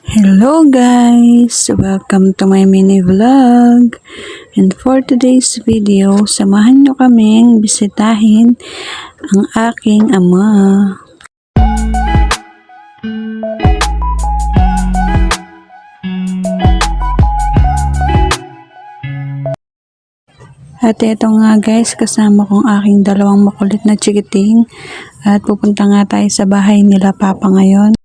Hello guys! Welcome to my mini vlog. And for today's video, samahan nyo kaming bisitahin ang aking ama. At ito nga guys, kasama kong aking dalawang makulit na chikiting at pupunta nga tayo sa bahay nila Papa ngayon.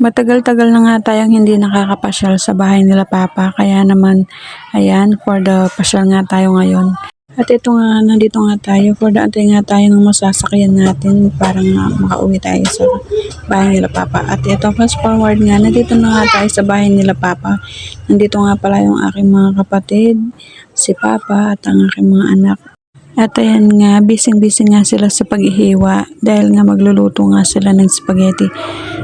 Matagal-tagal na nga tayong hindi nakakapasyal sa bahay nila Papa, kaya naman ayan, for the pasyal nga tayo ngayon. At ito nga, nandito nga tayo, for the antay nga tayo ng masasakyan natin para nga makauwi tayo sa bahay nila Papa. At ito, fast forward nga, nandito na nga tayo sa bahay nila Papa. Nandito nga pala yung aking mga kapatid, si Papa at ang aking mga anak. At ayan nga, busy nga sila sa paghihiwa dahil nga magluluto nga sila ng spaghetti.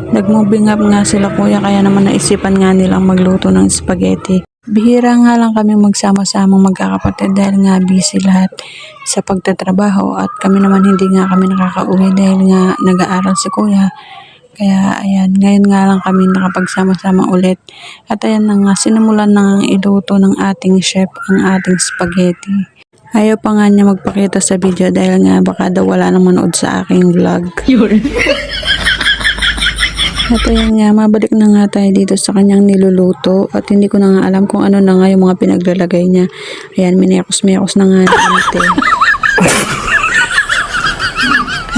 Nag-moving up nga sila kuya, kaya naman naisipan nga nilang magluto ng spaghetti. Bihira nga lang kami magsama-samang magkakapatid dahil nga busy lahat sa pagtatrabaho at kami naman hindi nga kami nakakauwi dahil nga nag-aaral si kuya. Kaya ayan, ngayon nga lang kami nakapagsama-sama ulit. At ayan na nga, sinimulan na nga iluto ng ating chef ang ating spaghetti. Ayaw pa nga niya magpakita sa video dahil nga baka daw wala nang manood sa aking vlog. At ayan nga, mabalik na nga tayo dito sa kanyang niluluto at hindi ko na nga alam kung ano na nga yung mga pinaglalagay niya. Ayan, minekos-mekos na nga ni ate.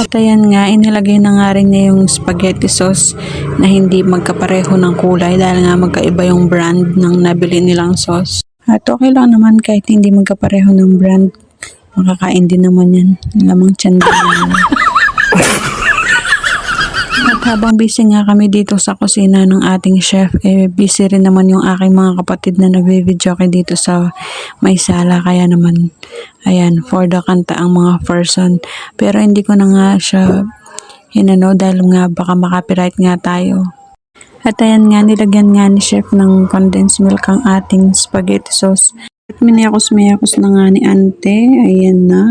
At ayan nga, inilagay na nga rin niya yung spaghetti sauce na hindi magkapareho ng kulay dahil nga magkaiba yung brand ng nabili nilang sauce. At okay lang naman kahit hindi magkapareho ng brand. Makakain din naman yan. Lamang tiyan din naman. At habang busy nga kami dito sa kusina ng ating chef, busy rin naman yung aking mga kapatid na nagbe-video dito sa may sala. Kaya naman, ayan, for the kanta ang mga person. Pero hindi ko na nga siya hinano dahil nga baka makapiright nga tayo. At ayan nga, nilagyan nga ni chef ng condensed milk ang ating spaghetti sauce. At miniyakos-miyakos na nga ni ante. Ayan na.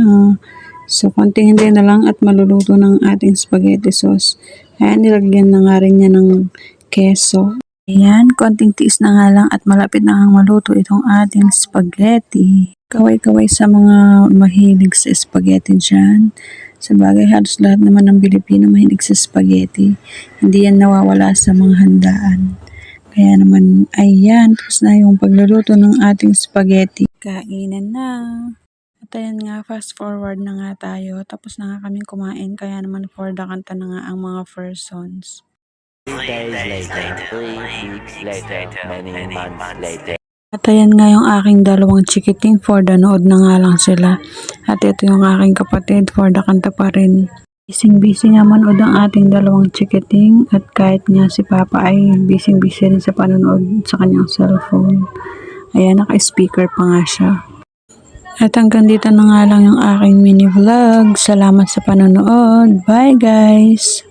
So, konting hindi na lang at maluluto ng ating spaghetti sauce. Ayan, nilagyan na nga rin niya ng keso. Ayan, konting tiis na nga lang at malapit na nga maluto itong ating spaghetti. Kaway-kaway sa mga mahilig sa spaghetti dyan. Sa bagay, halos lahat naman ng Pilipino mahilig sa spaghetti. Hindi yan nawawala sa mga handaan. Kaya naman, ayan, tapos na yung pagluluto ng ating spaghetti. Kainan na. At ayan nga, fast forward na nga tayo. Tapos na nga kaming kumain, kaya naman for the kanta na nga ang mga persons. 3 days later, 3 weeks later, many months later. At ayan nga yung aking dalawang chikiting, for the nood na nga lang sila. At ito yung aking kapatid, for the kanta pa rin. Busy nga manood ang ating dalawang chikiting at kahit nga si Papa ay busy rin sa panonood sa kanyang cellphone. Ayan, naka-speaker pa nga siya. At hanggang dito na nga lang yung aking mini vlog. Salamat sa panonood. Bye guys!